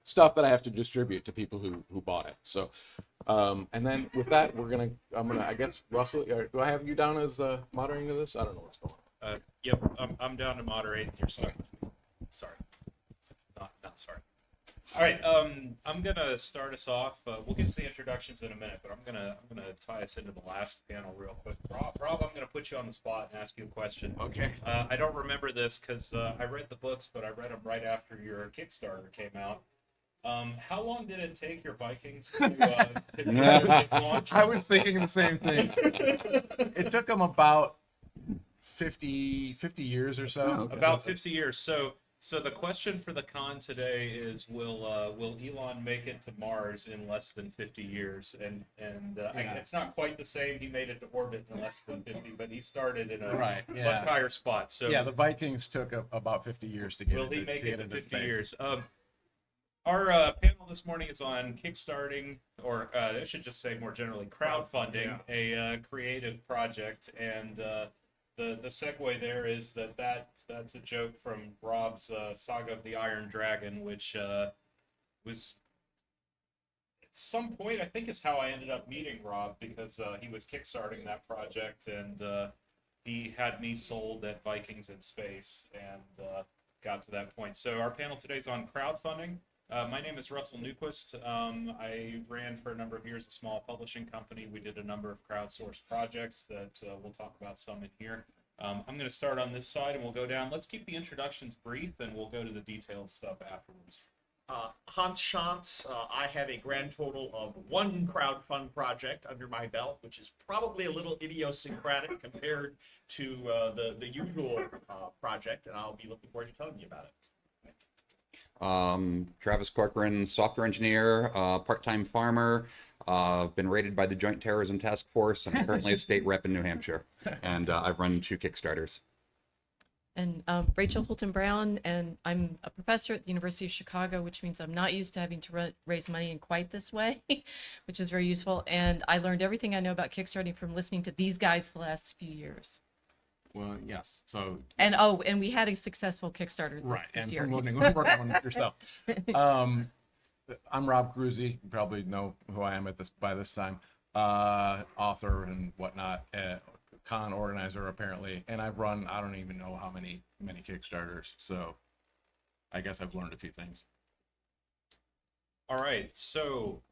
stuff that I have to distribute to people who bought it. So, and then with that, I'm gonna, I guess, Russell, do I have you down as moderating of this? I don't know what's going on. Yep, I'm down to moderate. You're stuck with me. Sorry. Not sorry. All right, I'm gonna start us off. We'll get to the introductions in a minute, but I'm gonna tie us into the last panel real quick. Rob, I'm gonna put you on the spot and ask you a question. Okay. I don't remember this because I read the books, but I read them right after your Kickstarter came out. How long did it take your Vikings to launch? I was thinking the same thing. It took them about 50 years or so. Oh, okay. About 50 years. So the question for the con today is, will Elon make it to Mars in less than 50 years? And it's not quite the same. He made it to orbit in less than 50, but he started in a much higher spot. So yeah, the Vikings took about 50 years to get. Will he make it to 50 space. years? Our panel this morning is on kickstarting, or I should just say more generally, crowdfunding a creative project, and the segue there is that's a joke from Rob's Saga of the Iron Dragon, which was at some point, I think, is how I ended up meeting Rob, because he was kickstarting that project, and he had me sold at Vikings in Space, and got to that point. So our panel today is on crowdfunding. My name is Russell Newquist. I ran for a number of years a small publishing company. We did a number of crowdsourced projects that we'll talk about some in here. I'm going to start on this side and we'll go down. Let's keep the introductions brief and we'll go to the detailed stuff afterwards. Schantz. I have a grand total of one crowdfund project under my belt, which is probably a little idiosyncratic compared to the usual project, and I'll be looking forward to telling you about it. Travis Corcoran, software engineer, part-time farmer, been rated by the Joint Terrorism Task Force. I'm currently a state rep in New Hampshire, and I've run 2 Kickstarters. And Rachel Fulton Brown, and I'm a professor at the University of Chicago, which means I'm not used to having to raise money in quite this way, which is very useful. And I learned everything I know about Kickstarting from listening to these guys the last few years. Well, yes. So. And we had a successful Kickstarter this year. From working on it yourself. I'm Rob Kroese. You probably know who I am by this time. Author and whatnot. Con organizer apparently, and I've run, I don't even know how many Kickstarters, so I guess I've learned a few things. All right, so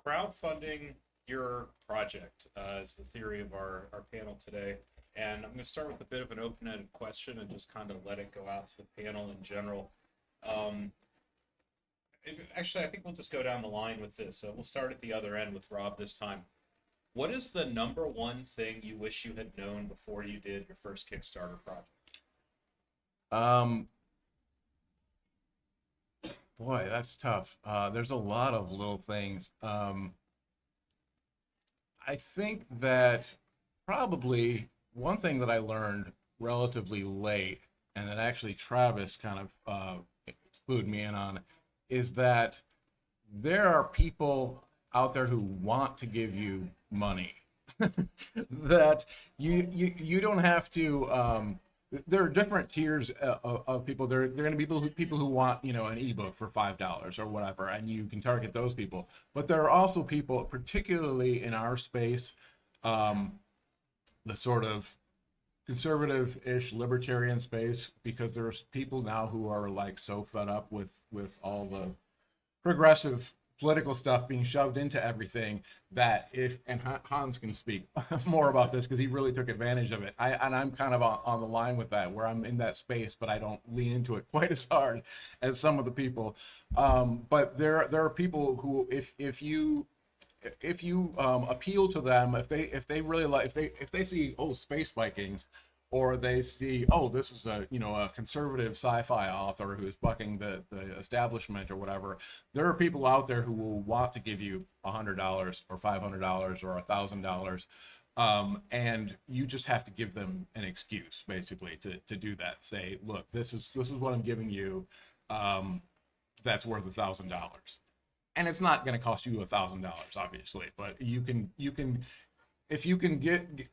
crowdfunding your project is the theory of our panel today, and I'm going to start with a bit of an open-ended question and just kind of let it go out to the panel in general. Actually, I think we'll just go down the line with this. We'll start at the other end with Rob this time. What is the number one thing you wish you had known before you did your first Kickstarter project? Boy, that's tough. There's a lot of little things. I think that probably one thing that I learned relatively late, and that actually Travis kind of clued me in on, is that there are people out there who want to give you money. That you don't have to. There are different tiers of people. There are going to be people who want, an ebook for $5 or whatever, and you can target those people. But there are also people, particularly in our space, the sort of conservative-ish libertarian space, because there's people now who are like so fed up with all the progressive political stuff being shoved into everything that and Hans can speak more about this because he really took advantage of it. I'm kind of on the line with that, where I'm in that space, but I don't lean into it quite as hard as some of the people. But there are people who, if you appeal to them, if they really like, if they see, oh, Space Vikings, or they see, oh, this is a conservative sci-fi author who's bucking the establishment or whatever. There are people out there who will want to give you $100 or $500 or $1,000, and you just have to give them an excuse, basically, to do that. Say, look, this is what I'm giving you. That's worth $1,000, and it's not going to cost you $1,000, obviously, but you can if you can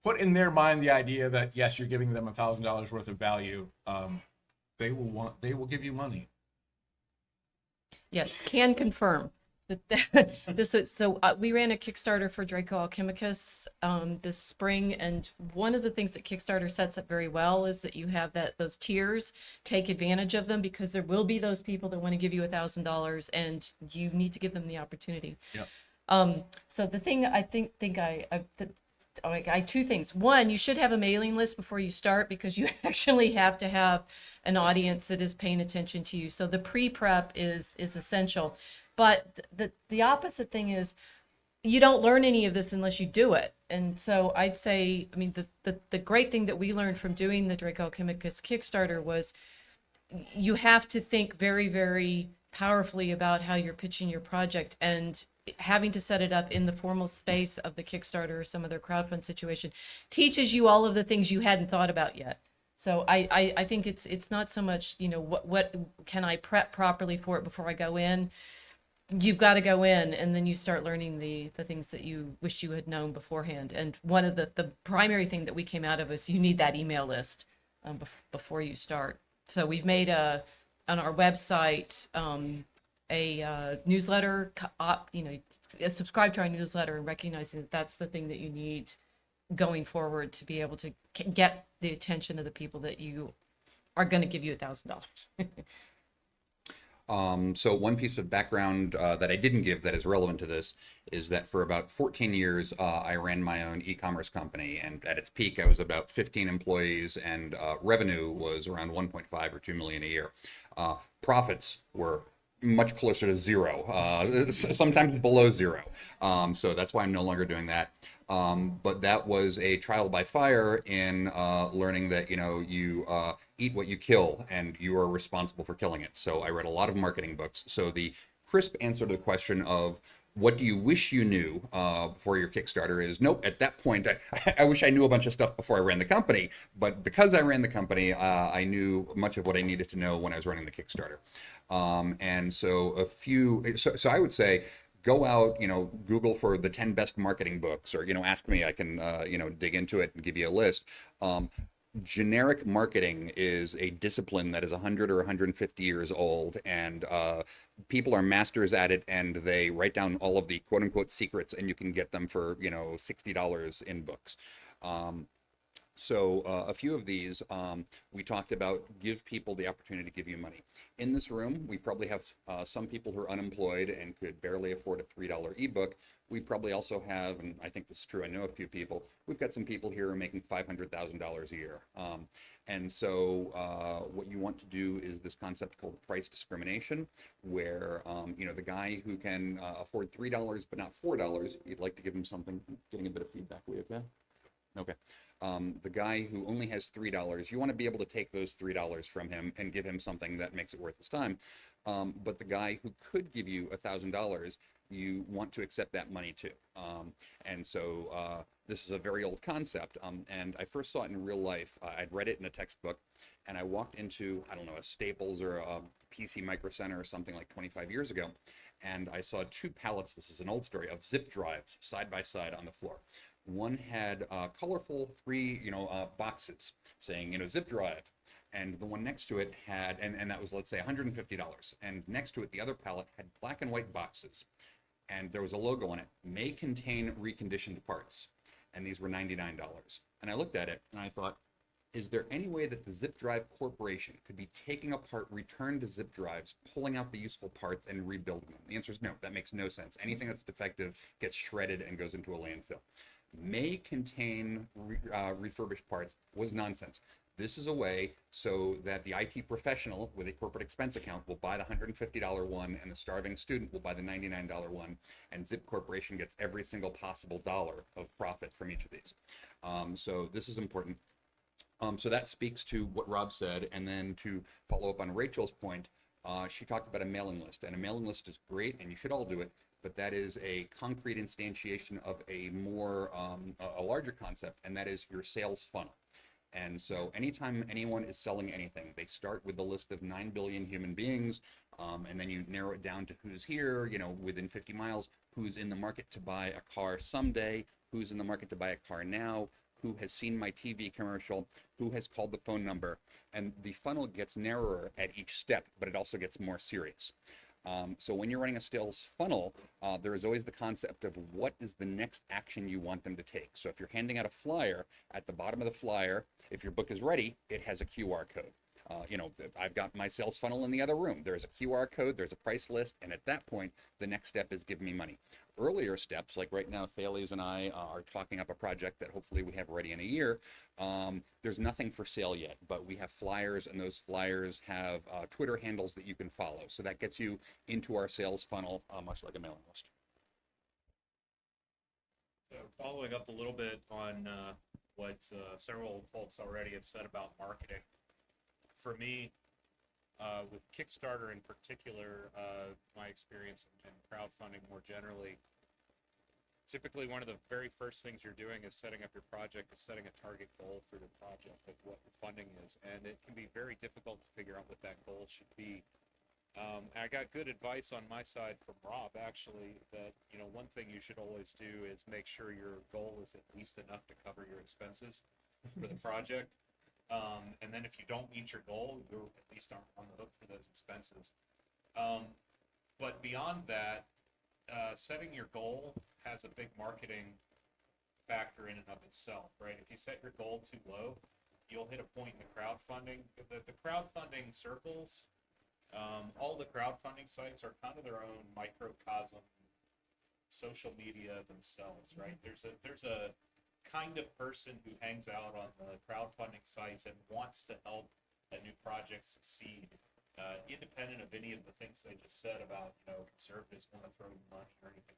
put in their mind the idea that yes, you're giving them $1,000 worth of value, they will give you money. Yes, can confirm that this is so we ran a Kickstarter for Draco Alchemicus this spring, and one of the things that Kickstarter sets up very well is that you have those tiers. Take advantage of them, because there will be those people that want to give you $1,000, and you need to give them the opportunity. Yep. So the thing I two things. One, you should have a mailing list before you start, because you actually have to have an audience that is paying attention to you. So the pre-prep is essential. But the opposite thing is, you don't learn any of this unless you do it. And so I'd say, I mean, the great thing that we learned from doing the Draco Alchemicus Kickstarter was you have to think very, very powerfully about how you're pitching your project, and having to set it up in the formal space of the Kickstarter or some other crowdfund situation teaches you all of the things you hadn't thought about yet. So I think it's not so much, what can I prep properly for it before I go in. You've got to go in, and then you start learning the things that you wish you had known beforehand. And one of the primary thing that we came out of is you need that email list before you start. So we've made on our website a newsletter, subscribe to our newsletter, and recognizing that that's the thing that you need going forward to be able to get the attention of the people that you are going to give you $1,000. So one piece of background that I didn't give that is relevant to this is that for about 14 years, I ran my own e-commerce company, and at its peak, I was about 15 employees, and revenue was around 1.5 or 2 million a year. Profits were much closer to zero, sometimes below zero. So that's why I'm no longer doing that. But that was a trial by fire in learning that, you eat what you kill, and you are responsible for killing it. So I read a lot of marketing books. So the crisp answer to the question of what do you wish you knew for your Kickstarter is nope. At that point, I wish I knew a bunch of stuff before I ran the company. But because I ran the company, I knew much of what I needed to know when I was running the Kickstarter. And so so I would say, go out, Google for the 10 best marketing books, or, ask me, I can, dig into it and give you a list. Generic marketing is a discipline that is 100 or 150 years old, and people are masters at it, and they write down all of the quote unquote secrets, and you can get them for, $60 in books. So a few of these, we talked about give people the opportunity to give you money. In this room, we probably have some people who are unemployed and could barely afford a $3 ebook. We probably also have, and I think this is true, I know a few people, we've got some people here who are making $500,000 a year. And so what you want to do is this concept called price discrimination, where, the guy who can afford $3 but not $4, you'd like to give him something. Getting a bit of feedback, we okay? Okay. The guy who only has $3, you want to be able to take those $3 from him and give him something that makes it worth his time. But the guy who could give you $1,000, you want to accept that money too. And so this is a very old concept. And I first saw it in real life. I'd read it in a textbook, and I walked into, I don't know, a Staples or a PC Micro Center or something like 25 years ago. And I saw two pallets, this is an old story, of zip drives side by side on the floor. One had colorful three, boxes saying, zip drive. And the one next to it had, and that was, let's say, $150. And next to it, the other pallet had black and white boxes. And there was a logo on it, may contain reconditioned parts. And these were $99. And I looked at it and I thought, is there any way that the Zip Drive Corporation could be taking apart returned zip drives, pulling out the useful parts, and rebuilding them? The answer is no, that makes no sense. Anything that's defective gets shredded and goes into a landfill. May contain refurbished parts was nonsense. This is a way so that the IT professional with a corporate expense account will buy the $150 one, and the starving student will buy the $99 one, and Zip Corporation gets every single possible dollar of profit from each of these. So this is important. So that speaks to what Rob said, and then to follow up on Rachel's point, she talked about a mailing list, and a mailing list is great, and you should all do it, but that is a concrete instantiation of a more, a larger concept, and that is your sales funnel. And so anytime anyone is selling anything, they start with the list of 9 billion human beings, and then you narrow it down to who's here, within 50 miles, who's in the market to buy a car someday, who's in the market to buy a car now, who has seen my TV commercial, who has called the phone number, and the funnel gets narrower at each step, but it also gets more serious. So when you're running a sales funnel, there is always the concept of what is the next action you want them to take. So if you're handing out a flyer, at the bottom of the flyer, if your book is ready, it has a QR code. I've got my sales funnel in the other room. There's a QR code, there's a price list, and at that point, the next step is give me money. Earlier steps, like right now, Thales and I are talking up a project that hopefully we have ready in a year. There's nothing for sale yet, but we have flyers, and those flyers have Twitter handles that you can follow. So that gets you into our sales funnel, much like a mailing list. So following up a little bit on what several folks already have said about marketing, for me, with Kickstarter in particular, my experience in crowdfunding more generally, typically one of the very first things you're doing is setting up your project, is setting a target goal for your project of what your funding is, and it can be very difficult to figure out what that goal should be. I got good advice on my side from Rob, actually, that one thing you should always do is make sure your goal is at least enough to cover your expenses for the project. And then if you don't meet your goal, you're at least on the hook for those expenses. But beyond that, setting your goal has a big marketing factor in and of itself, right? If you set your goal too low, you'll hit a point in the crowdfunding. The crowdfunding circles, all the crowdfunding sites are kind of their own microcosm social media themselves, right? There's a kind of person who hangs out on the crowdfunding sites and wants to help a new project succeed, independent of any of the things they just said about, conservatives want to throw money or anything.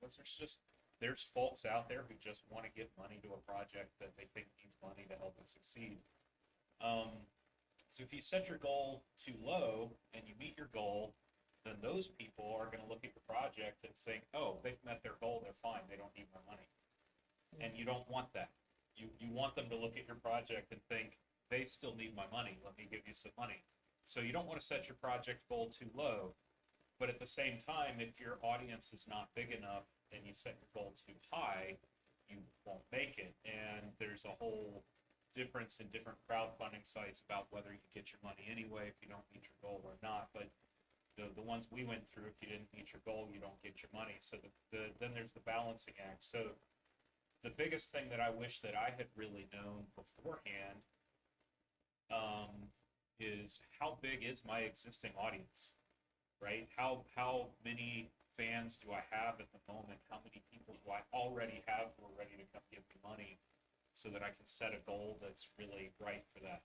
There's folks out there who just want to give money to a project that they think needs money to help it succeed. So if you set your goal too low and you meet your goal, then those people are going to look at your project and say, oh, they've met their goal, they're fine, they don't need my money. And you don't want that. You want them to look at your project and think, they still need my money, let me give you some money. So you don't want to set your project goal too low, but at the same time, if your audience is not big enough and you set your goal too high, you won't make it. And there's a whole difference in different crowdfunding sites about whether you get your money anyway if you don't meet your goal or not. But the ones we went through, if you didn't meet your goal, you don't get your money. So then there's the balancing act. So the biggest thing that I wish that I had really known beforehand is how big is my existing audience, right? How many fans do I have at the moment? How many people do I already have who are ready to come give me money so that I can set a goal that's really right for that?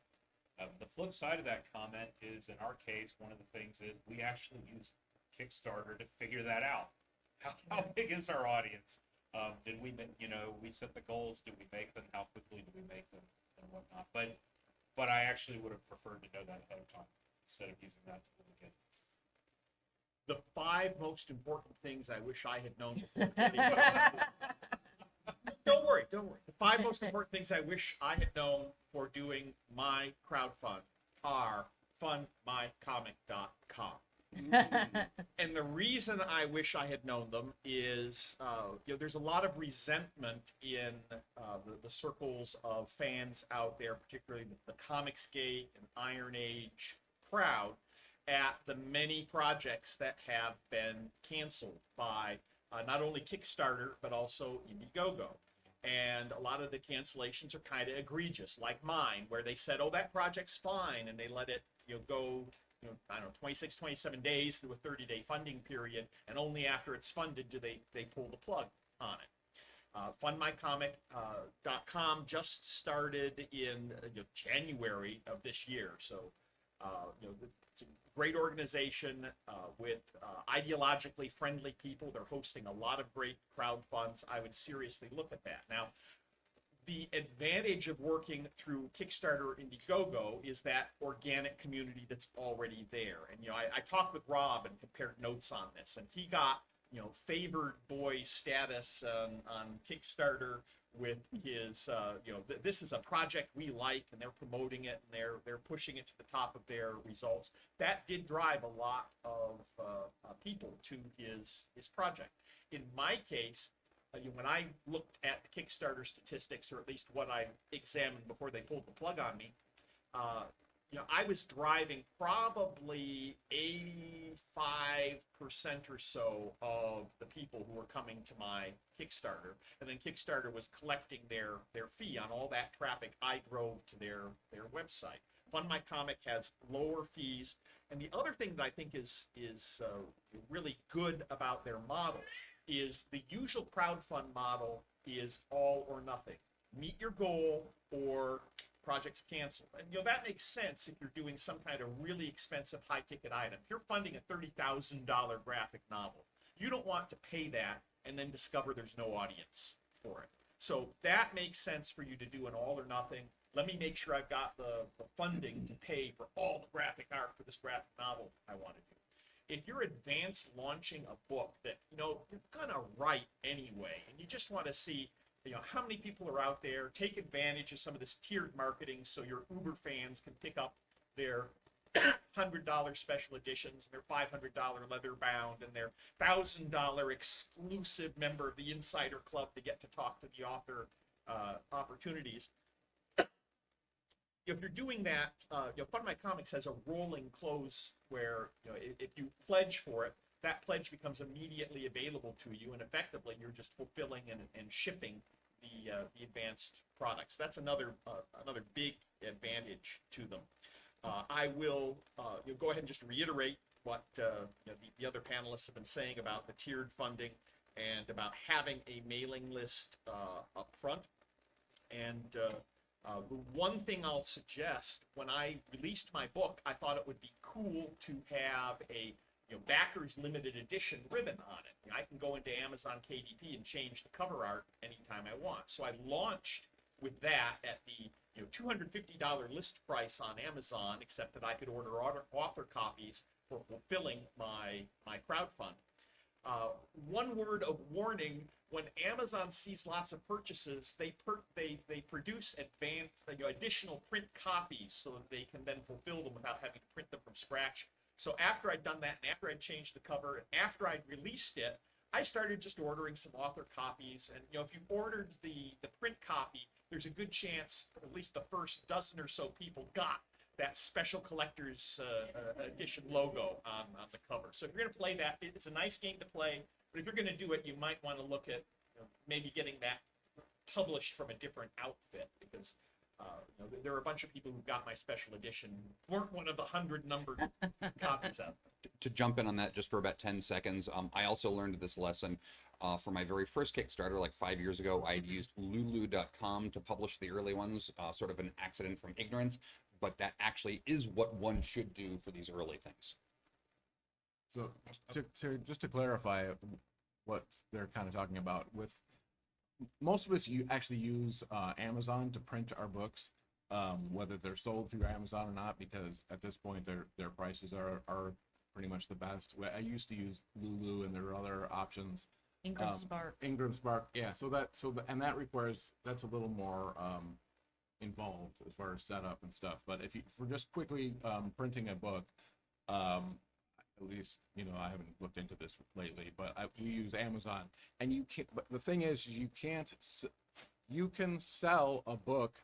The flip side of that comment is, in our case, one of the things is we actually use Kickstarter to figure that out. How big is our audience? Did we, we set the goals, do we make them, how quickly do we make them, and whatnot. But I actually would have preferred to know that ahead of time instead of using that tool again. The 5 most important things I wish I had known before. Don't worry. The 5 most important things I wish I had known for doing my crowdfund are fundmycomic.com. And the reason I wish I had known them is, there's a lot of resentment in the circles of fans out there, particularly the Comicsgate and Iron Age crowd, at the many projects that have been canceled by not only Kickstarter, but also Indiegogo. And a lot of the cancellations are kind of egregious, like mine, where they said, oh, that project's fine, and they let it go 26, 27 days to a 30-day funding period, and only after it's funded do they pull the plug on it. Fundmycomic.com just started in January of this year, so it's a great organization with ideologically friendly people. They're hosting a lot of great crowd funds. I would seriously look at that. Now, the advantage of working through Kickstarter or Indiegogo is that organic community that's already there. And, I talked with Rob and compared notes on this, and he got, favored boy status on Kickstarter with his, this is a project we like, and they're promoting it, and they're pushing it to the top of their results. That did drive a lot of people to his project. In my case, when I looked at the Kickstarter statistics, or at least what I examined before they pulled the plug on me, I was driving probably 85% or so of the people who were coming to my Kickstarter, and then Kickstarter was collecting their fee on all that traffic I drove to their website. Fund My Comic has lower fees, and the other thing that I think is really good about their model is the usual crowdfund model is all or nothing. Meet your goal or project's canceled. And that makes sense if you're doing some kind of really expensive high-ticket item. If you're funding a $30,000 graphic novel, you don't want to pay that and then discover there's no audience for it. So that makes sense for you to do an all or nothing. Let me make sure I've got the funding to pay for all the graphic art for this graphic novel I want to do. If you're advance launching a book that you're gonna write anyway, and you just want to see how many people are out there, take advantage of some of this tiered marketing so your Uber fans can pick up their $100 special editions, and their $500 leather bound, and their $1,000 exclusive member of the Insider Club to get to talk to the author opportunities. If you're doing that, Fund My Comics has a rolling close where if you pledge for it, that pledge becomes immediately available to you, and effectively you're just fulfilling and shipping the advanced products. That's another big advantage to them. I will go ahead and just reiterate what the other panelists have been saying about the tiered funding and about having a mailing list up front. And the one thing I'll suggest, when I released my book, I thought it would be cool to have a backers limited edition ribbon on it. I can go into Amazon KDP and change the cover art anytime I want. So I launched with that at the $250 list price on Amazon, except that I could order author copies for fulfilling my crowdfund. One word of warning: when Amazon sees lots of purchases, they produce additional print copies so that they can then fulfill them without having to print them from scratch. So after I'd done that, and after I'd changed the cover, and after I'd released it, I started just ordering some author copies. And if you ordered the print copy, there's a good chance at least the first dozen or so people got that special collector's edition logo on the cover. So if you're going to play that, it's a nice game to play. But if you're going to do it, you might want to look at maybe getting that published from a different outfit, because there are a bunch of people who got my special edition weren't one of the 100 numbered copies out there. To jump in on that just for about 10 seconds, I also learned this lesson for my very first Kickstarter like 5 years ago. I had used lulu.com to publish the early ones, sort of an accident from ignorance, but that actually is what one should do for these early things. So just to clarify what they're kind of talking about, with most of us, you actually use Amazon to print our books, whether they're sold through Amazon or not, because at this point their prices are pretty much the best. I used to use Lulu, and there are other options. Ingram Spark. Ingram Spark, yeah. And that requires, that's a little more involved as far as setup and stuff. But if for just quickly printing a book, at least I haven't looked into this lately, but we use Amazon, and you can't. But the thing is, you can't. You can sell a book.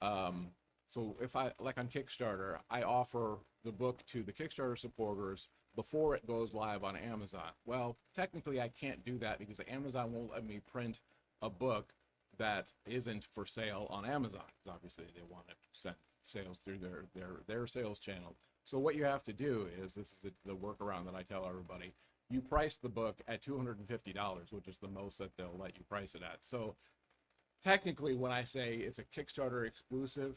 So if I, like on Kickstarter, I offer the book to the Kickstarter supporters before it goes live on Amazon. Well, technically I can't do that because Amazon won't let me print a book that isn't for sale on Amazon, because obviously they want to send sales through their sales channel. So what you have to do is, this is the workaround that I tell everybody: you price the book at $250, which is the most that they'll let you price it at. So technically, when I say it's a Kickstarter exclusive,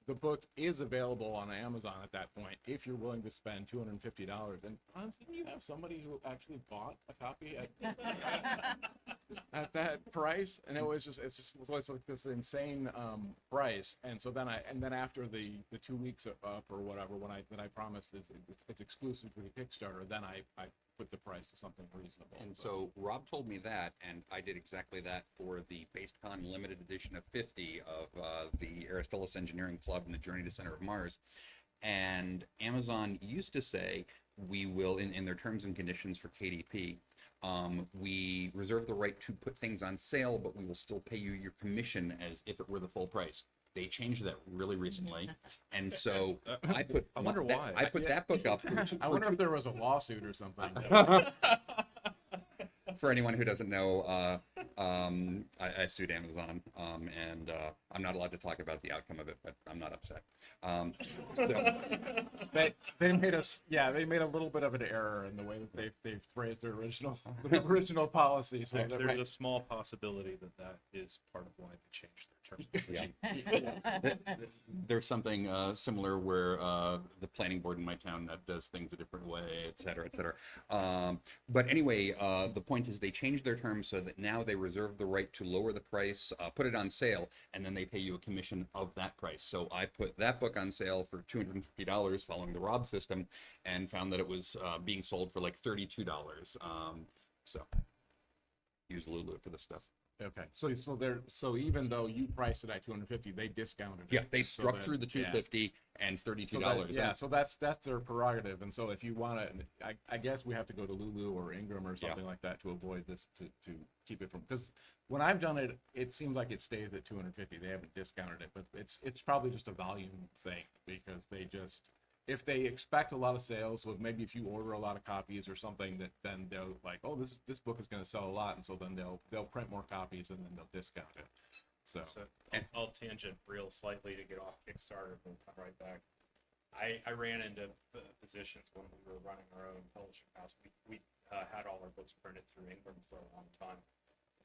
the book is available on Amazon at that point if you're willing to spend $250. And honestly, you have somebody who actually bought a copy at that price, and it's like this insane price. And so then after the 2 weeks up or whatever, when I promised it's exclusive to the Kickstarter, then I put the price to something reasonable. And so Rob told me that, and I did exactly that for the BasedCon limited edition of 50 of the Aristillus Engineering Club and the Journey to Center of Mars. And Amazon used to say, we will, in their terms and conditions for KDP, we reserve the right to put things on sale, but we will still pay you your commission as if it were the full price. They changed that really recently, and so I wonder why. I put that book up. I wonder if there was a lawsuit or something. For anyone who doesn't know, I sued Amazon, and I'm not allowed to talk about the outcome of it, but I'm not upset. So, They made us, yeah, they made a little bit of an error in the way that they've phrased their original policy. So There's a small possibility that is part of why they changed their terms. yeah. There's something similar where the planning board in my town that does things a different way, et cetera, et cetera. But anyway, the point is they changed their terms so that now they reserve the right to lower the price, put it on sale, and then they pay you a commission of that price. So I put that book on sale for $250 following the Rob system, and found that it was being sold for like $32. So use Lulu for this stuff. Okay, so even though you priced it at 250, they discounted it. Yeah, they so struck that- through the 250 and $32. So that's their prerogative. And so if you want to, I guess we have to go to Lulu or Ingram or something like that to avoid this, to keep it from, because when I've done it, it seems like it stays at 250. They haven't discounted it, but it's probably just a volume thing, because they just, if they expect a lot of sales, so maybe if you order a lot of copies or something, that then they'll like, oh, this book is going to sell a lot, and so then they'll print more copies and then they'll discount it. So I'll tangent real slightly to get off Kickstarter, but come right back. I ran into positions when we were running our own publishing house. We had all our books printed through Ingram for a long time,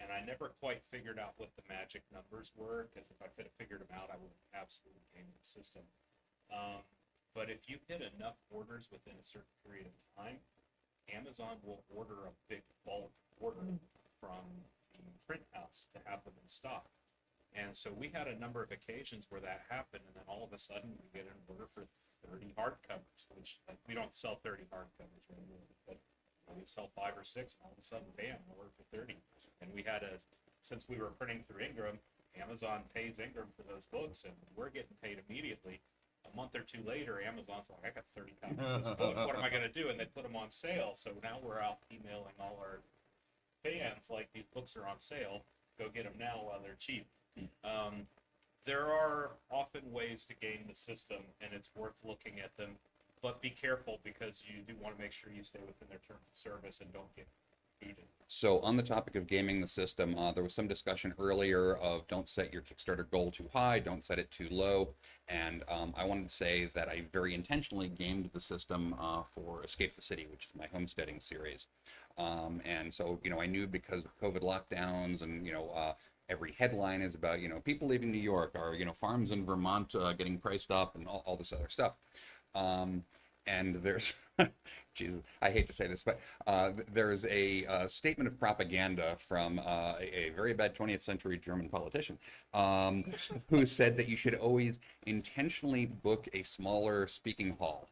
and I never quite figured out what the magic numbers were, because if I could have figured them out, I would have absolutely gamed the system. But if you hit enough orders within a certain period of time, Amazon will order a big bulk order from the print house to have them in stock. And so we had a number of occasions where that happened, and then all of a sudden we get an order for 30 hardcovers, which, like, we don't sell 30 hardcovers anymore, but we sell 5 or 6, and all of a sudden, bam, an order for 30. And we had since we were printing through Ingram, Amazon pays Ingram for those books, and we're getting paid immediately. A month or two later, Amazon's like, I got 30 copies of this book. What am I going to do? And they put them on sale. So now we're out emailing all our fans like, these books are on sale. Go get them now while they're cheap. There are often ways to game the system, and it's worth looking at them. But be careful, because you do want to make sure you stay within their terms of service and don't get booted. So on the topic of gaming the system, there was some discussion earlier of don't set your Kickstarter goal too high, don't set it too low. And I wanted to say that I very intentionally gamed the system for Escape the City, which is my homesteading series. And so, I knew because of COVID lockdowns and, every headline is about, people leaving New York, or, farms in Vermont getting priced up, and all this other stuff. And there's, Jesus, I hate to say this, but there's a statement of propaganda from a very bad 20th century German politician who said that you should always intentionally book a smaller speaking hall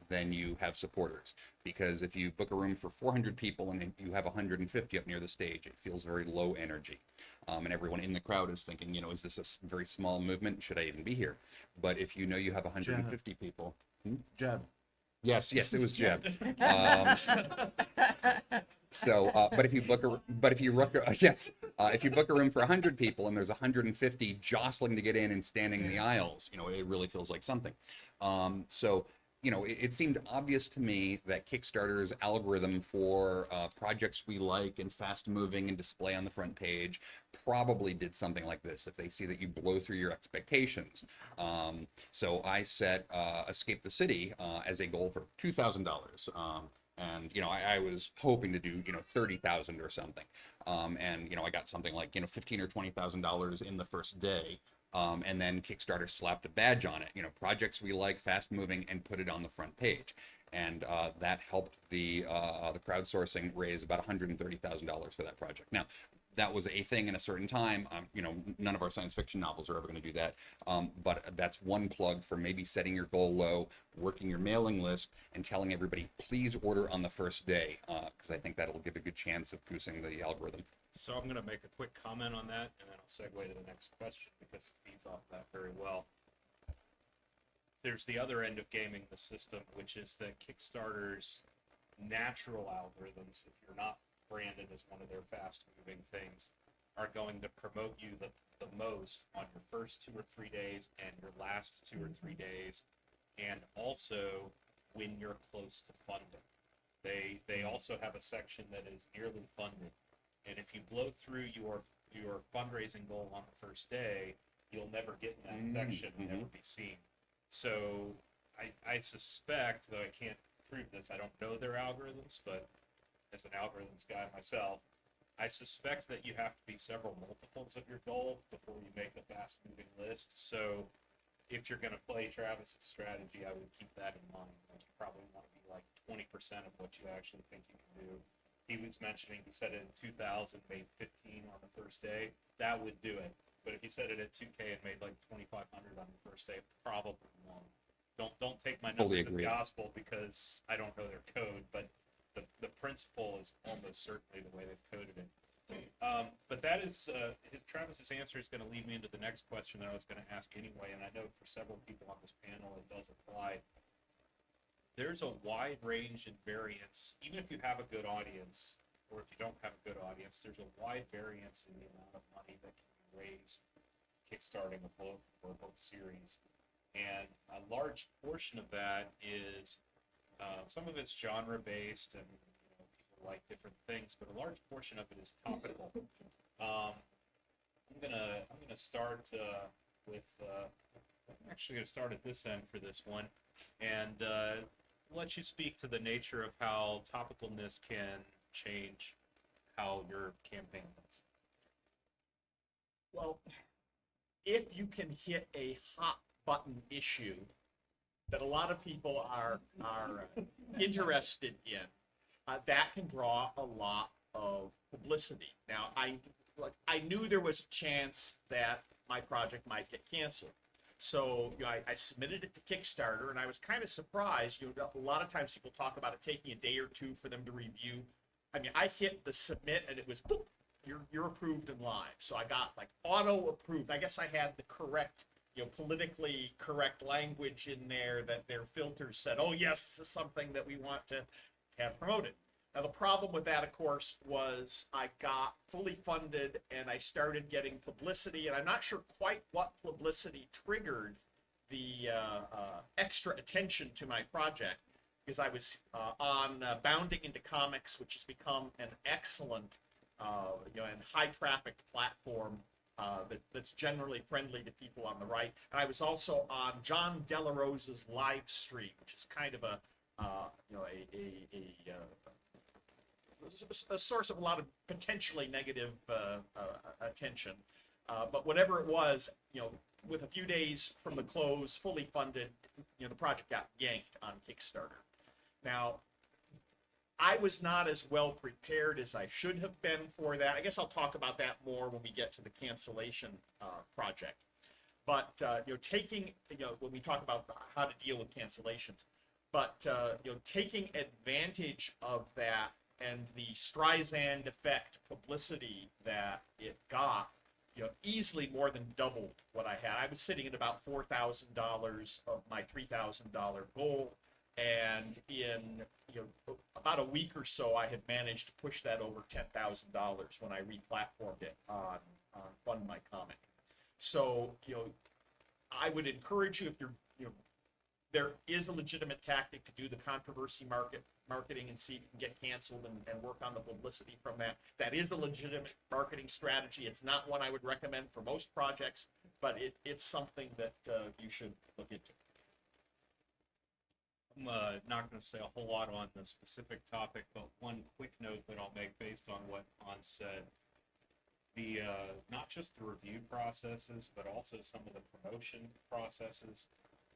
than you have supporters. Because if you book a room for 400 people and you have 150 up near the stage, it feels very low energy. And everyone in the crowd is thinking, is this a very small movement? Should I even be here? But if you know you have 150 people... Jeb. Yes, it was Jeb. But if you book a room for 100 people and there's 150 jostling to get in and standing in the aisles, it really feels like something. It seemed obvious to me that Kickstarter's algorithm for projects we like and fast moving and display on the front page probably did something like this if they see that you blow through your expectations. So I set Escape the City as a goal for $2,000. And I was hoping to do 30,000 or something. And I got something like $15,000 or $20,000 in the first day. And then Kickstarter slapped a badge on it, projects we like, fast moving, and put it on the front page. And that helped the crowdsourcing raise about $130,000 for that project. Now, that was a thing in a certain time. None of our science fiction novels are ever going to do that. But that's one plug for maybe setting your goal low, working your mailing list, and telling everybody, please order on the first day, because I think that'll give a good chance of goosing the algorithm. So I'm going to make a quick comment on that, and then I'll segue to the next question, because it feeds off that very well. There's the other end of gaming the system, which is that Kickstarter's natural algorithms, if you're not branded as one of their fast-moving things, are going to promote you the most on your first 2 or 3 days and your last 2 or 3 days, and also when you're close to funding. They also have a section that is nearly funded, and if you blow through your fundraising goal on the first day, you'll never get in that section and never be seen. So I suspect, though I can't prove this, I don't know their algorithms, but as an algorithms guy myself, I suspect that you have to be several multiples of your goal before you make the fast moving list. So if you're going to play Travis's strategy, I would keep that in mind. Like, you probably want to be like 20% of what you actually think you can do. He was mentioning, he said it in 2000, made 15 on the first day. That would do it. But if you said it at 2K and made like 2,500 on the first day, probably won't. Don't take my Fully numbers as agree. gospel because I don't know their code, but the principle is almost certainly the way they've coded it. But that is Travis's answer is going to lead me into the next question that I was going to ask anyway, and I know for several people on this panel it does apply. There's a wide range in variance, even if you have a good audience, or if you don't have a good audience, there's a wide variance in the amount of money that can be raised kickstarting a book or a book series. And a large portion of that is some of it's genre based, and people like different things, but a large portion of it is topical. I'm gonna start with. I'm actually gonna start at this end for this one, and let you speak to the nature of how topicalness can change how your campaign goes. Well, if you can hit a hot button issue that a lot of people are interested in, that can draw a lot of publicity. Now, I knew there was a chance that my project might get canceled. So I submitted it to Kickstarter, and I was kind of surprised. A lot of times people talk about it taking a day or two for them to review. I mean, I hit the submit, and it was, boop, you're approved and live. So I got like auto approved. I guess I had the correct, politically correct language in there that their filters said, oh yes, this is something that we want to have promoted. Now the problem with that, of course, was I got fully funded and I started getting publicity, and I'm not sure quite what publicity triggered the extra attention to my project, because I was on Bounding into Comics, which has become an excellent and high traffic platform that's generally friendly to people on the right. And I was also on John Delarosa's live stream, which is kind of a source of a lot of potentially negative attention. But whatever it was, with a few days from the close, fully funded, the project got yanked on Kickstarter. Now, I was not as well prepared as I should have been for that. I guess I'll talk about that more when we get to the cancellation project. But taking, when we talk about how to deal with cancellations, but taking advantage of that and the Streisand effect publicity that it got, easily more than doubled what I had. I was sitting at about $4,000 of my $3,000 goal. And in about a week or so, I had managed to push that over $10,000 when I replatformed it on Fund My Comic. So I would encourage you, if you're there is a legitimate tactic to do the controversy marketing and see if you can get canceled and work on the publicity from that. That is a legitimate marketing strategy. It's not one I would recommend for most projects, but it's something that you should look into. I'm not going to say a whole lot on the specific topic, but one quick note that I'll make based on what Hans said. The not just the review processes, but also some of the promotion processes.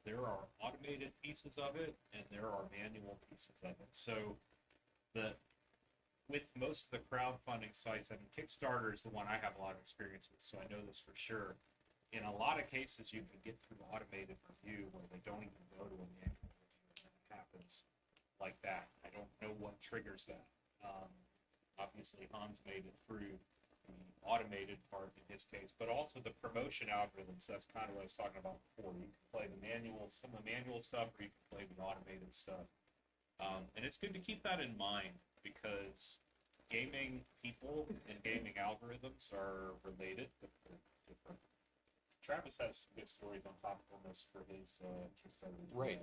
There are automated pieces of it, and there are manual pieces of it. So, with most of the crowdfunding sites, I mean, Kickstarter is the one I have a lot of experience with, so I know this for sure. In a lot of cases, you can get through automated review where they don't even go to a manual review, and it happens like that. I don't know what triggers that. Obviously, Hans made it through the automated part in his case, but also the promotion algorithms. That's kind of what I was talking about before. You can play the manual, some of the manual stuff, or you can play the automated stuff. And it's good to keep that in mind, because gaming people and gaming algorithms are related, but they're different. Travis has some good stories on topicalness for his Kickstarter. Right.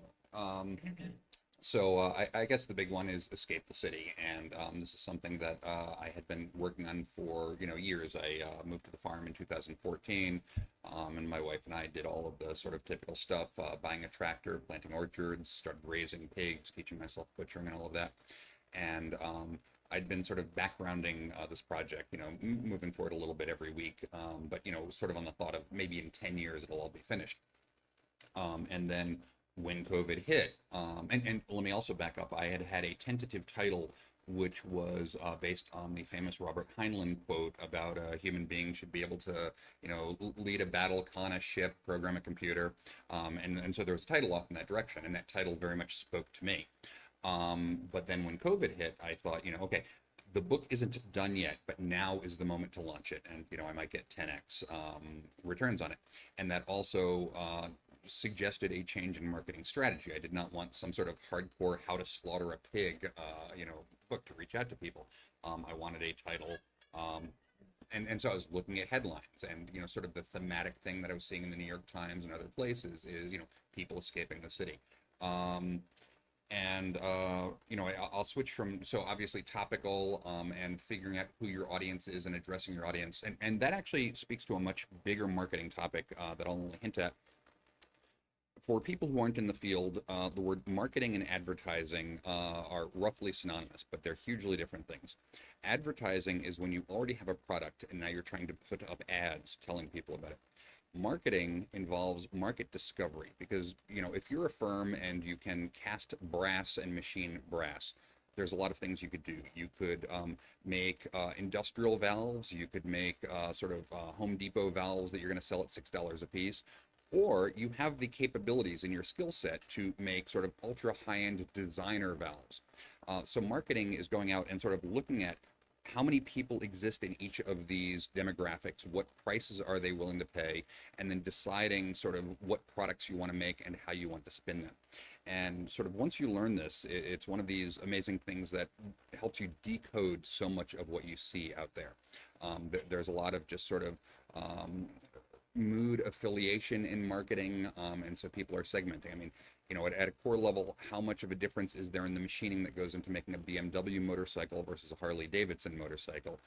So I guess the big one is Escape the City, and this is something that I had been working on for years. I moved to the farm in 2014, and my wife and I did all of the sort of typical stuff: buying a tractor, planting orchards, started raising pigs, teaching myself butchering, and all of that. And I'd been sort of backgrounding this project, moving forward a little bit every week, but sort of on the thought of maybe in 10 years it'll all be finished. And then when COVID hit, and let me also back up, I had a tentative title which was based on the famous Robert Heinlein quote about a human being should be able to, lead a battle, con a ship, program a computer, and so there was a title off in that direction, and that title very much spoke to me. But then when COVID hit, I thought, okay, the book isn't done yet, but now is the moment to launch it, and I might get 10x returns on it, and that also suggested a change in marketing strategy. I did not want some sort of hardcore how to slaughter a pig, book to reach out to people. I wanted a title, and so I was looking at headlines, and sort of the thematic thing that I was seeing in the New York Times and other places is people escaping the city. I'll switch from, so obviously topical, and figuring out who your audience is and addressing your audience, and that actually speaks to a much bigger marketing topic that I'll only hint at. For people who aren't in the field, the word marketing and advertising are roughly synonymous, but they're hugely different things. Advertising is when you already have a product and now you're trying to put up ads telling people about it. Marketing involves market discovery, because if you're a firm and you can cast brass and machine brass, there's a lot of things you could do. You could make industrial valves, you could make Home Depot valves that you're going to sell at $6 a piece, or you have the capabilities in your skill set to make sort of ultra high-end designer valves. So marketing is going out and sort of looking at how many people exist in each of these demographics, what prices are they willing to pay, and then deciding sort of what products you want to make and how you want to spin them. And sort of once you learn this, it's one of these amazing things that helps you decode so much of what you see out there. There's a lot of just sort of mood affiliation in marketing, and so people are segmenting. I mean, at a core level, how much of a difference is there in the machining that goes into making a BMW motorcycle versus a Harley Davidson motorcycle?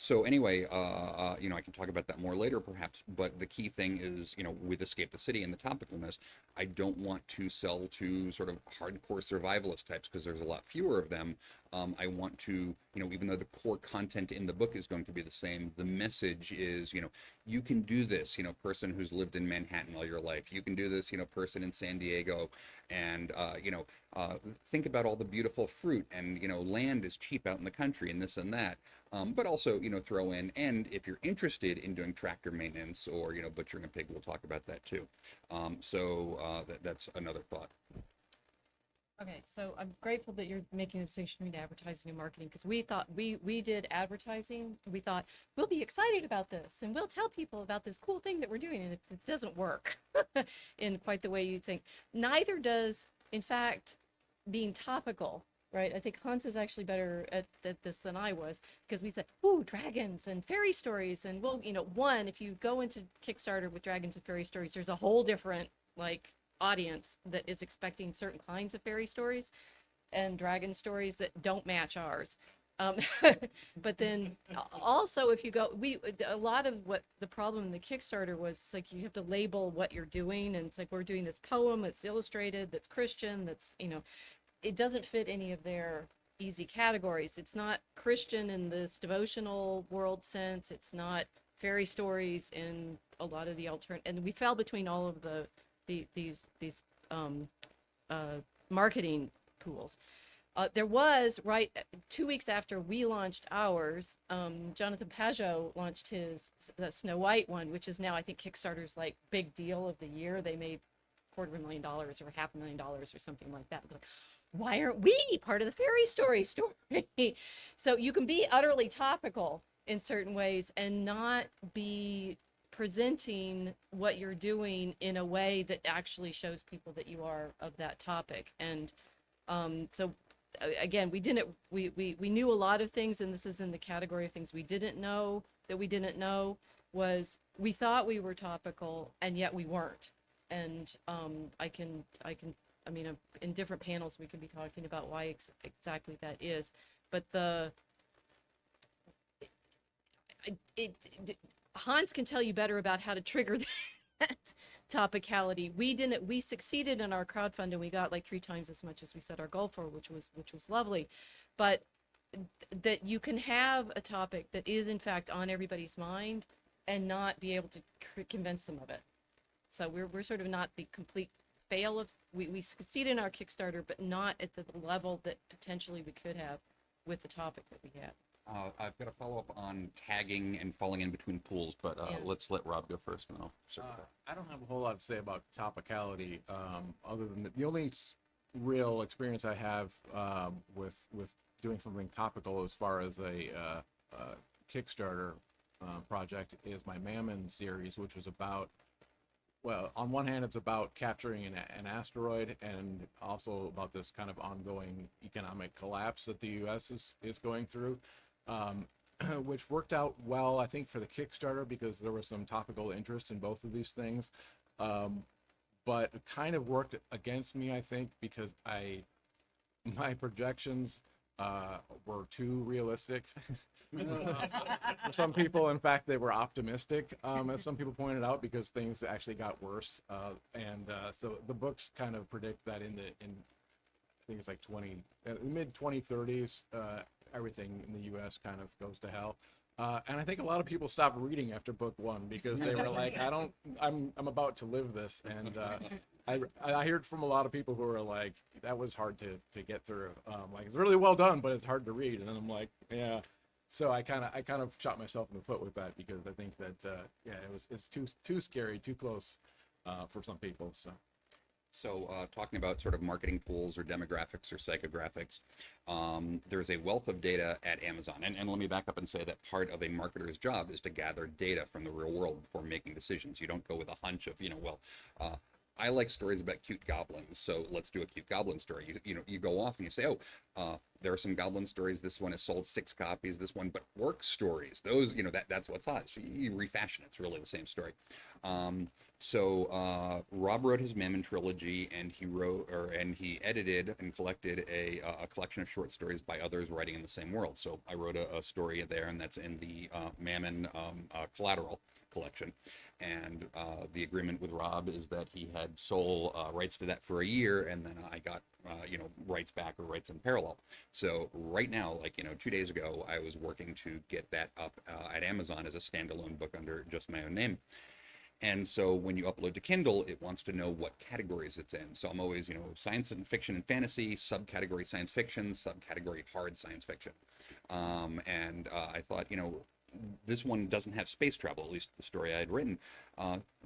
So anyway, I can talk about that more later perhaps, but the key thing is, with Escape the City and the topicalness, I don't want to sell to sort of hardcore survivalist types because there's a lot fewer of them. I want to, even though the core content in the book is going to be the same, the message is, you can do this, person who's lived in Manhattan all your life. You can do this, person in San Diego, and, think about all the beautiful fruit, and, land is cheap out in the country and this and that. But also, throw in, and if you're interested in doing tractor maintenance or, butchering a pig, we'll talk about that too. That's another thought. Okay, so I'm grateful that you're making the distinction between advertising and marketing, because we thought we did advertising. We thought we'll be excited about this and we'll tell people about this cool thing that we're doing, and it doesn't work in quite the way you think. Neither does, in fact, being topical. Right, I think Hans is actually better at this than I was, because we said, "Ooh, dragons and fairy stories," and well, if you go into Kickstarter with dragons and fairy stories, there's a whole different audience that is expecting certain kinds of fairy stories and dragon stories that don't match ours. But then also, if you go, a lot of what the problem in the Kickstarter was, it's like you have to label what you're doing, and it's like we're doing this poem that's illustrated, that's Christian, that's it doesn't fit any of their easy categories. It's not Christian in this devotional world sense. It's not fairy stories in a lot of the and we fell between all of these marketing pools. There was, 2 weeks after we launched ours, Jonathan Pajot launched the Snow White one, which is now, I think, Kickstarter's big deal of the year. They made $250,000 or $500,000 or something like that. Like, why aren't we part of the fairy story? So you can be utterly topical in certain ways and not be presenting what you're doing in a way that actually shows people that you are of that topic. And so again, we knew a lot of things, and this is in the category of things we didn't know that we didn't know, was we thought we were topical and yet we weren't. And I mean, in different panels we can be talking about why exactly that is, but Hans can tell you better about how to trigger that topicality. We succeeded in our crowdfunding. We got like 3 times as much as we set our goal for, which was lovely. But that you can have a topic that is in fact on everybody's mind and not be able to convince them of it. So we're sort of not the complete fail of, we succeeded in our Kickstarter, but not at the level that potentially we could have with the topic that we had. I've got a follow up on tagging and falling in between pools, but Yeah. let's let Rob go first, and then I'll circle back. I don't have a whole lot to say about topicality, other than the only real experience I have with doing something topical as far as a Kickstarter project is my Mammon series, which was about, well, on one hand, it's about capturing an asteroid, and also about this kind of ongoing economic collapse that the U.S. is going through, which worked out well, I think, for the Kickstarter because there was some topical interest in both of these things. But it kind of worked against me, I think, because my projections were too realistic. For some people, in fact, they were optimistic, as some people pointed out, because things actually got worse. So the books kind of predict that in I think it's like mid 2030s, everything in the U.S. kind of goes to hell. And I think a lot of people stopped reading after book 1 because they were like, I'm about to live this. And I heard from a lot of people who were like, that was hard to get through. Like, it's really well done, but it's hard to read. And then I'm like, yeah. So I kind of shot myself in the foot with that because I think that it's too scary, too close for some people. So talking about sort of marketing pools or demographics or psychographics, there's a wealth of data at Amazon. And let me back up and say that part of a marketer's job is to gather data from the real world before making decisions. You don't go with a hunch of, I like stories about cute goblins, so let's do a cute goblin story. You go off and you say, there are some goblin stories. This one has sold 6 copies. This one, but orc stories, those, that's what's hot. So you refashion it. It's really the same story. So Rob wrote his Mammon trilogy, and he edited and collected a collection of short stories by others writing in the same world. So I wrote a story there, and that's in the Mammon Collateral collection. And the agreement with Rob is that he had sole rights to that for a year, and then I got rights back or rights in parallel. So right now, 2 days ago, I was working to get that up at Amazon as a standalone book under just my own name. And so when you upload to Kindle, it wants to know what categories it's in. So I'm always, science and fiction and fantasy, subcategory science fiction, subcategory hard science fiction. And I thought, this one doesn't have space travel, at least the story I had written.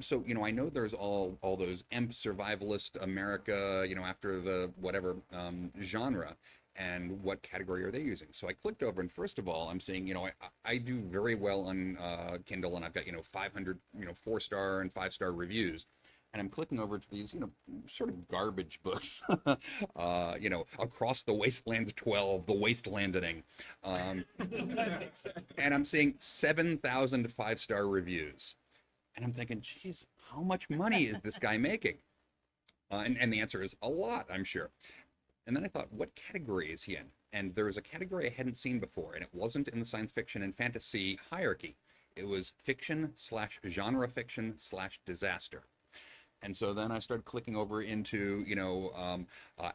So, I know there's all those EMP survivalist America, after the whatever genre. And what category are they using? So I clicked over, and first of all, I'm seeing, I do very well on Kindle, and I've got, 500, 4-star and 5-star reviews. And I'm clicking over to these, sort of garbage books, Across the Wastelands 12, The Wastelanding. And I'm seeing 7,000 5-star reviews. And I'm thinking, geez, how much money is this guy making? And the answer is a lot, I'm sure. And then I thought, what category is he in? And there was a category I hadn't seen before, and it wasn't in the science fiction and fantasy hierarchy. It was fiction/genre fiction/disaster. And so then I started clicking over into,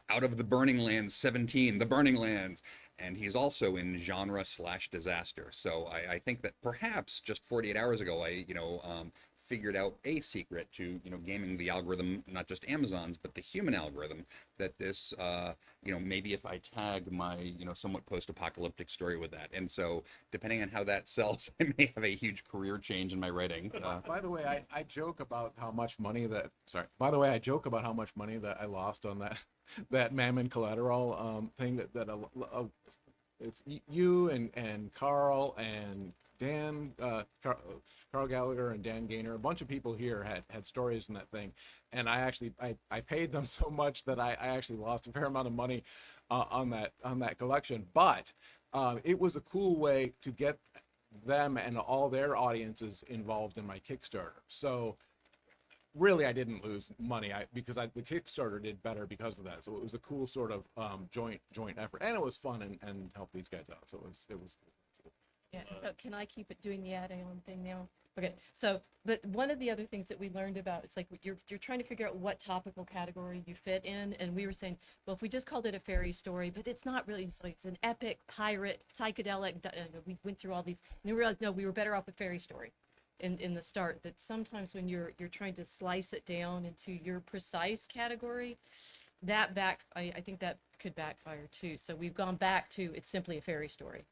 Out of the Burning Lands 17, The Burning Lands. And he's also in genre/disaster. So I think that perhaps just 48 hours ago, I figured out a secret to, gaming the algorithm, not just Amazon's, but the human algorithm, that this, maybe if I tag my, somewhat post-apocalyptic story with that. And so depending on how that sells, I may have a huge career change in my writing. By the way, I joke about how much money that I lost on that Mammon Collateral thing it's you and Carl and Dan, Carl Gallagher and Dan Gaynor, a bunch of people here had stories in that thing, and I paid them so much that I actually lost a fair amount of money on that collection, but it was a cool way to get them and all their audiences involved in my Kickstarter. So really, I didn't lose money because the Kickstarter did better because of that. So it was a cool sort of joint effort, and it was fun and helped these guys out. So it was. Yeah, so can I keep it doing the add-on thing now? Okay, so, but one of the other things that we learned about, it's like you're trying to figure out what topical category you fit in, and we were saying, well, if we just called it a fairy story, but it's not really, so it's an epic, pirate, psychedelic, we went through all these, and we realized, no, we were better off with fairy story in the start, that sometimes when you're trying to slice it down into your precise category, I think that could backfire too. So we've gone back to, it's simply a fairy story.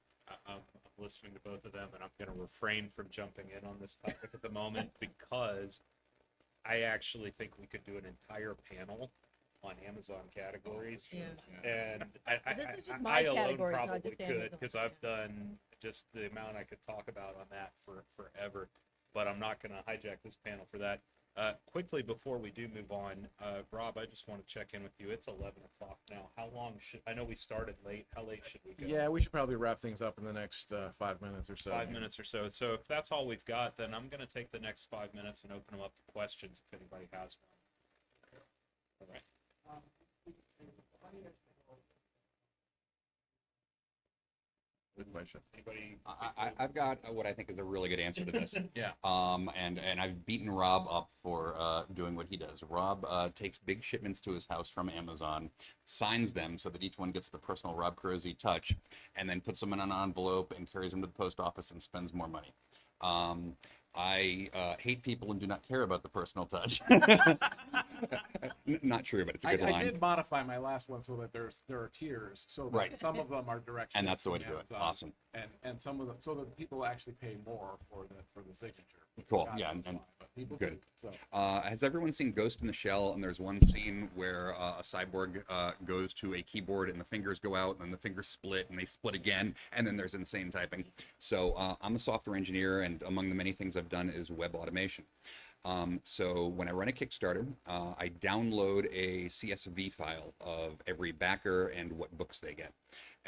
I'm listening to both of them, and I'm going to refrain from jumping in on this topic at the moment because I actually think we could do an entire panel on Amazon categories. Yeah. And This is just my I alone categories, not probably just could, Amazon. because I've done just the amount I could talk about on that for forever. But I'm not going to hijack this panel for that. Quickly before we do move on, Rob, I just want to check in with you. It's 11 o'clock now. How long I know we started late. How late should we go? Yeah, we should probably wrap things up in the next 5 minutes or so. 5 minutes or so. So if that's all we've got, then I'm going to take the next 5 minutes and open them up to questions if anybody has one. All right. Good question. Anybody? I've got what I think is a really good answer to this. Yeah. And I've beaten Rob up for doing what he does. Rob takes big shipments to his house from Amazon, signs them so that each one gets the personal Rob Kroese touch, and then puts them in an envelope and carries them to the post office and spends more money. I hate people and do not care about the personal touch. Not true, but it's a good I line. did modify my last one so that there are tiers, so that Right. some of them are direct And that's the way ships to do from it. Amazon, Awesome. And some of them, so that people actually pay more for the signature. Cool. God Yeah, knows and why, but people good. do, so. Has everyone seen Ghost in the Shell? And there's one scene where a cyborg goes to a keyboard and the fingers go out, and then the fingers split, and they split again, and then there's insane typing. So I'm a software engineer, and among the many things I've done is web automation. So when I run a Kickstarter, I download a CSV file of every backer and what books they get.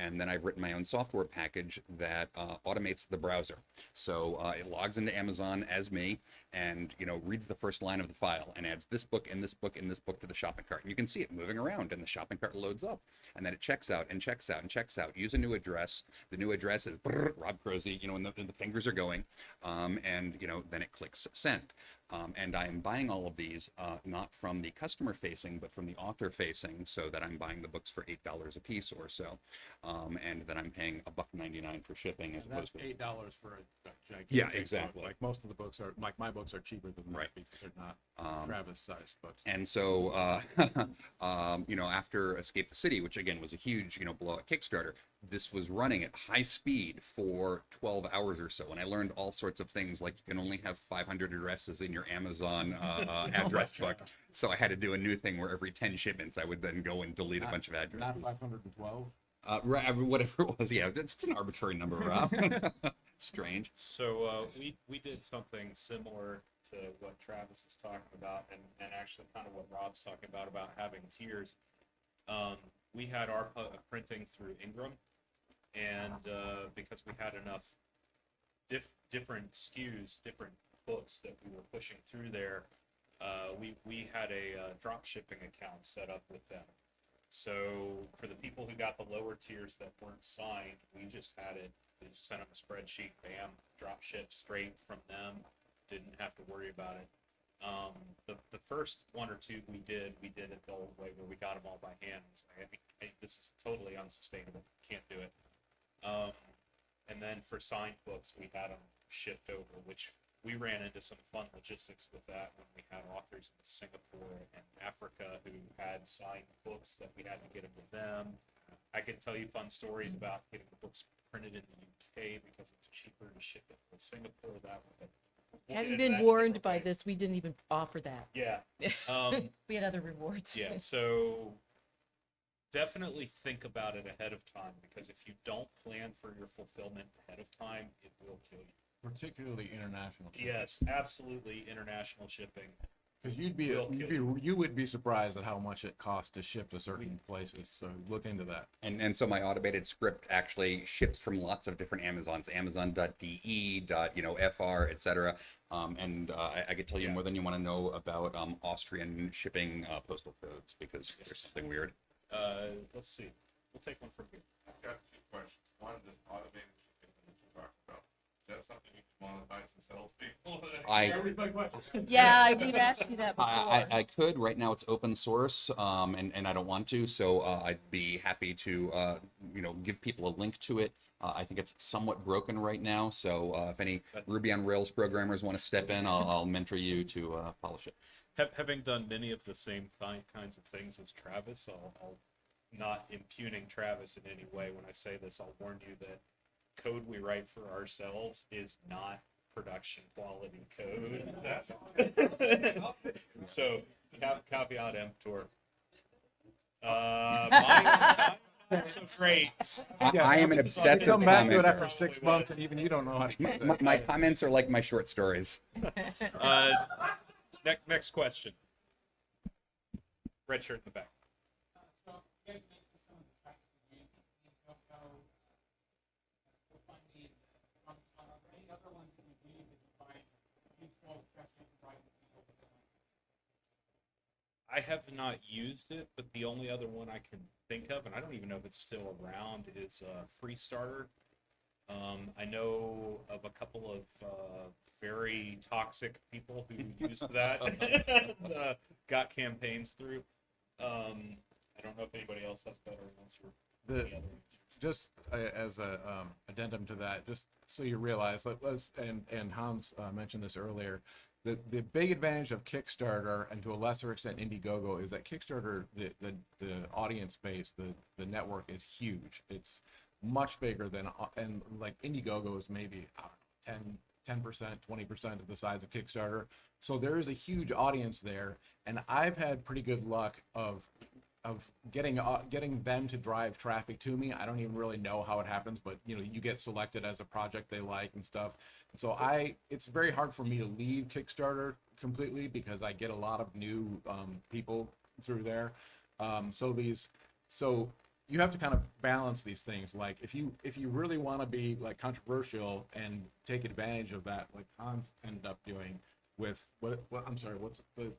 And then I've written my own software package that automates the browser. So it logs into Amazon as me and, reads the first line of the file and adds this book and this book and this book to the shopping cart. And you can see it moving around, and the shopping cart loads up. And then it checks out and checks out and checks out. Use a new address. The new address is Rob Kroese, and the fingers are going. And, then it clicks send. And I am buying all of these not from the customer facing, but from the author facing, so that I'm buying the books for $8 a piece or so, and then I'm paying $1.99 for shipping as And that's opposed to $8 for a gigantic Yeah, book. exactly. Like most of the books are, like my books are cheaper than that Right. because they're not Travis-sized books. And so, after Escape the City, which again was a huge, blowout Kickstarter, this was running at high speed for 12 hours or so. And I learned all sorts of things, like you can only have 500 addresses in your Amazon address book. So I had to do a new thing where every 10 shipments, I would then go and delete a bunch of addresses. Not 512. Whatever it was, yeah, it's an arbitrary number, Rob. Strange. So we did something similar to what Travis is talking about, and actually kind of what Rob's talking about having tiers. We had our printing through Ingram, and because we had enough different SKUs, different books that we were pushing through there, we had a drop shipping account set up with them. So for the people who got the lower tiers that weren't signed, we just had it. We just sent them a spreadsheet, bam, drop ship straight from them. Didn't have to worry about it. The first one or two we did it the old way where we got them all by hand. It was like, this is totally unsustainable. Can't do it. And then for signed books, we had them shipped over, which we ran into some fun logistics with that when we had authors in Singapore and Africa who had signed books that we had to get them to them. I could tell you fun stories about getting the books printed in the UK because it was cheaper to ship it to Singapore that way. We'll Having get into been that warned different by way. this, we didn't even offer that. Yeah. We had other rewards. Yeah, so definitely think about it ahead of time, because if you don't plan for your fulfillment ahead of time, it will kill you. Particularly international shipping. Yes, absolutely. International shipping. Because Will kill you would be surprised at how much it costs to ship to certain places. So look into that. And so my automated script actually ships from lots of different Amazons, Amazon.de, .fr, etc. I could tell you more than you want to know about Austrian shipping postal codes, because there's something weird. Let's see. We'll take one from you. I've got two questions. One, this automated shipping that you talked about. Is that something you can monetize and sell to people? That was my question. Yeah, I did ask you that before. I could. Right now it's open source, and I don't want to, so I'd be happy to give people a link to it. I think it's somewhat broken right now, so if any Ruby on Rails programmers want to step in, I'll mentor you to polish it. Having done many of the same kinds of things as Travis, I'll not impugning Travis in any way when I say this. I'll warn you that code we write for ourselves is not production quality code. So caveat emptor. Mine so great. I am an obsessive Come back to it commenter. after 6 months, and even you don't know how to use it. My comments are like my short stories. Next question. Red shirt in the back. So you guys mentioned some of the sites you use, Indiegogo, GoFundMe, are there any other ones that you use that you find useful, especially to provide people with them? I have not used it, but the only other one I can think of, and I don't even know if it's still around, is Freestarter. I know of a couple of very toxic people who used that and got campaigns through. I don't know if anybody else has better answer. The- Any other answers. Just as a addendum to that, just so you realize, and Hans mentioned this earlier, the big advantage of Kickstarter, and to a lesser extent Indiegogo, is that Kickstarter, the audience base, the network is huge. It's much bigger than, and like Indiegogo is maybe, I don't know, 10%, 20% of the size of Kickstarter. So there is a huge audience there, and I've had pretty good luck of getting them to drive traffic to me. I don't even really know how it happens, but you get selected as a project they like and stuff. So it's very hard for me to leave Kickstarter completely, because I get a lot of new people through there. So you have to kind of balance these things. Like if you really want to be like controversial and take advantage of that, like Hans ended up doing with what I'm sorry, what's the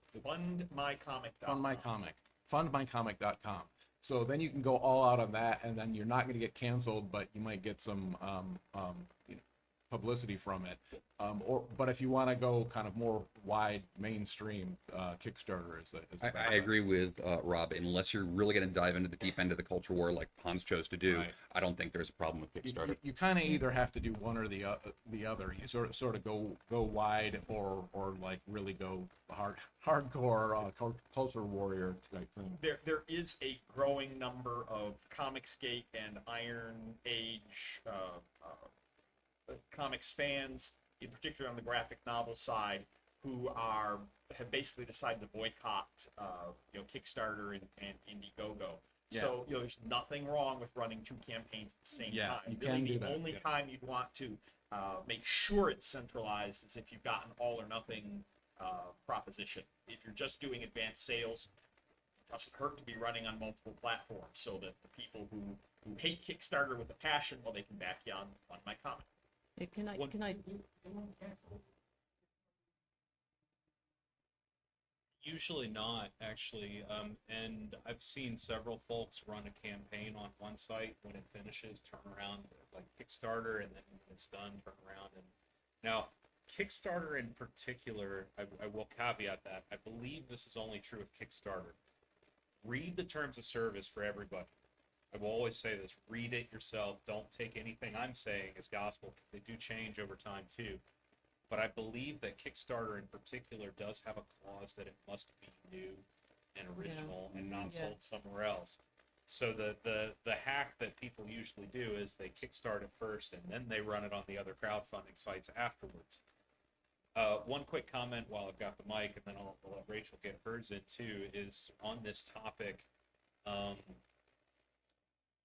fundmycomic.com. So then you can go all out on that, and then you're not going to get canceled, but you might get some publicity from it. But if you want to go kind of more wide mainstream, Kickstarter is the I agree with Rob. Unless you're really going to dive into the deep end of the culture war like Hans chose to do, Right. I don't think there's a problem with Kickstarter. You kind of either have to do one or the other. You sort of go wide or like really go hardcore culture warrior type thing. There is a growing number of Comicsgate and Iron Age comics fans, in particular on the graphic novel side, who have basically decided to boycott Kickstarter and Indiegogo. Yeah. So there's nothing wrong with running two campaigns at the same Yes, time. you can do the that, only yeah. time you'd want to make sure it's centralized is if you've got an all or nothing proposition. If you're just doing advanced sales, it doesn't hurt to be running on multiple platforms, so that the people who hate Kickstarter with a passion, well, they can back you on my comic. Can I? Usually not, actually. And I've seen several folks run a campaign on one site. When it finishes, turn around like Kickstarter, and then when it's done, turn around. And now Kickstarter in particular, I will caveat that. I believe this is only true of Kickstarter. Read the terms of service for everybody. I will always say this: read it yourself. Don't take anything I'm saying as gospel, because they do change over time too. But I believe that Kickstarter in particular does have a clause that it must be new and original and not Yeah. sold somewhere else. So the hack that people usually do is they kickstart it first and then they run it on the other crowdfunding sites afterwards. One quick comment while I've got the mic, and then I'll let Rachel get hers in too, is on this topic.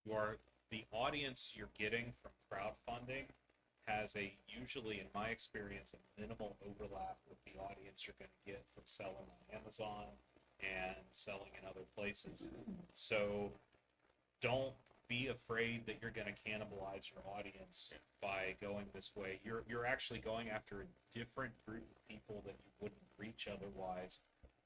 the audience you're getting from crowdfunding has usually, in my experience, a minimal overlap with the audience you're going to get from selling on Amazon and selling in other places. So don't be afraid that you're going to cannibalize your audience by going this way. You're actually going after a different group of people that you wouldn't reach otherwise.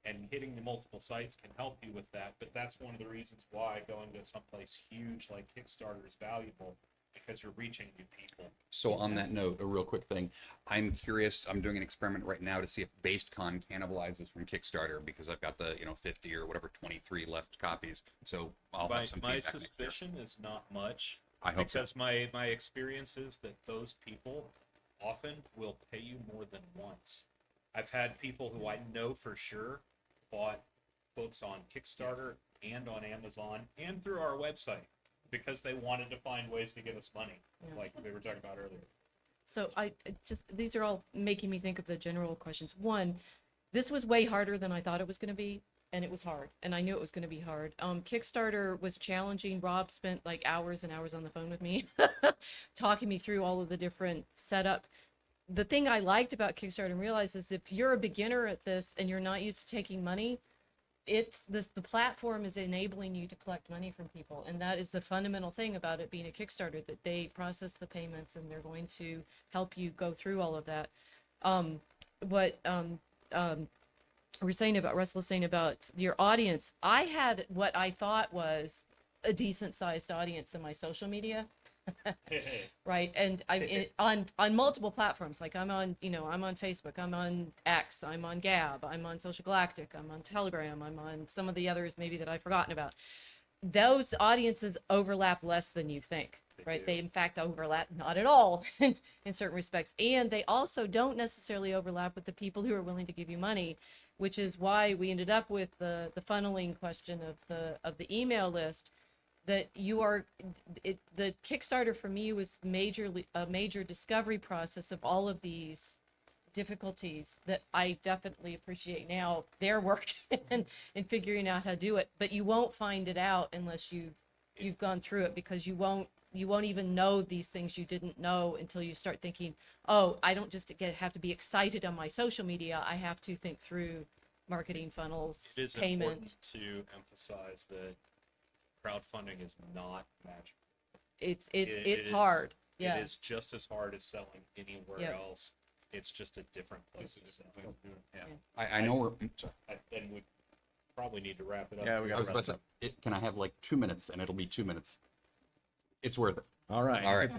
And hitting the multiple sites can help you with that, but that's one of the reasons why going to someplace huge like Kickstarter is valuable, because you're reaching new people. So on that note, a real quick thing. I'm curious, I'm doing an experiment right now to see if BasedCon cannibalizes from Kickstarter, because I've got the 50 or whatever 23 left copies. So I'll have some My feedback next year. suspicion is not much. I hope so. Because my experience is that those people often will pay you more than once. I've had people who I know for sure bought books on Kickstarter and on Amazon and through our website because they wanted to find ways to get us money, like we were talking about earlier. So these are all making me think of the general questions. One, this was way harder than I thought it was going to be, and it was hard, and I knew it was going to be hard. Kickstarter was challenging. Rob spent like hours and hours on the phone with me, talking me through all of the different setup. The thing I liked about Kickstarter and realized is if you're a beginner at this and you're not used to taking money, the platform is enabling you to collect money from people, and that is the fundamental thing about it being a Kickstarter, that they process the payments and they're going to help you go through all of that. What we're saying about Russell was saying about your audience, I had what I thought was a decent sized audience in my social media. Right, and I'm on multiple platforms. Like I'm on Facebook, I'm on X, I'm on Gab, I'm on Social Galactic, I'm on Telegram, I'm on some of the others maybe that I've forgotten about. Those audiences overlap less than you think, right? They in fact overlap not at all in certain respects, and they also don't necessarily overlap with the people who are willing to give you money, which is why we ended up with the funneling question of the email list. That the Kickstarter for me was a major discovery process of all of these difficulties that I definitely appreciate now their work in figuring out how to do it. But you won't find it out unless you've gone through it, because you won't even know these things you didn't know until you start thinking, oh, I don't just have to be excited on my social media. I have to think through marketing funnels, It is payment. important to emphasize that crowdfunding is not magic. It's hard. Yeah. It is just as hard as selling anywhere Yep. else. It's just a different place to sell. Yeah. I know we're. Sorry. And we probably need to wrap it up. Yeah, we I got was about to say, can I have like 2 minutes, and it'll be 2 minutes. It's worth it. All right. All right.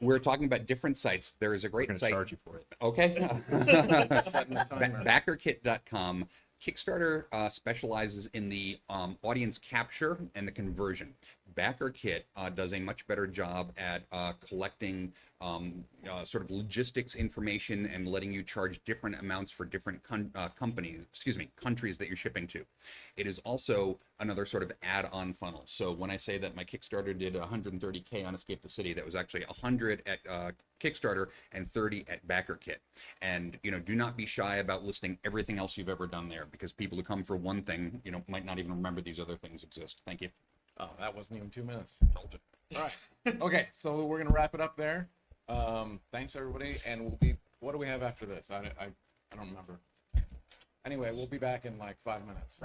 We're talking about different sites. There is a great site. Charge you for it. Okay. Setting the timer. BackerKit.com. Kickstarter specializes in the audience capture and the conversion. BackerKit does a much better job at collecting sort of logistics information and letting you charge different amounts for different countries that you're shipping to. It is also another sort of add-on funnel. So when I say that my Kickstarter did 130K on Escape the City, that was actually 100 at Kickstarter and 30 at BackerKit. And do not be shy about listing everything else you've ever done there, because people who come for one thing might not even remember these other things exist. Thank you. Oh, that wasn't even 2 minutes. Told you. All right. Okay, so we're gonna wrap it up there. Thanks everybody, and what do we have after this? I don't remember. Anyway, we'll be back in like 5 minutes.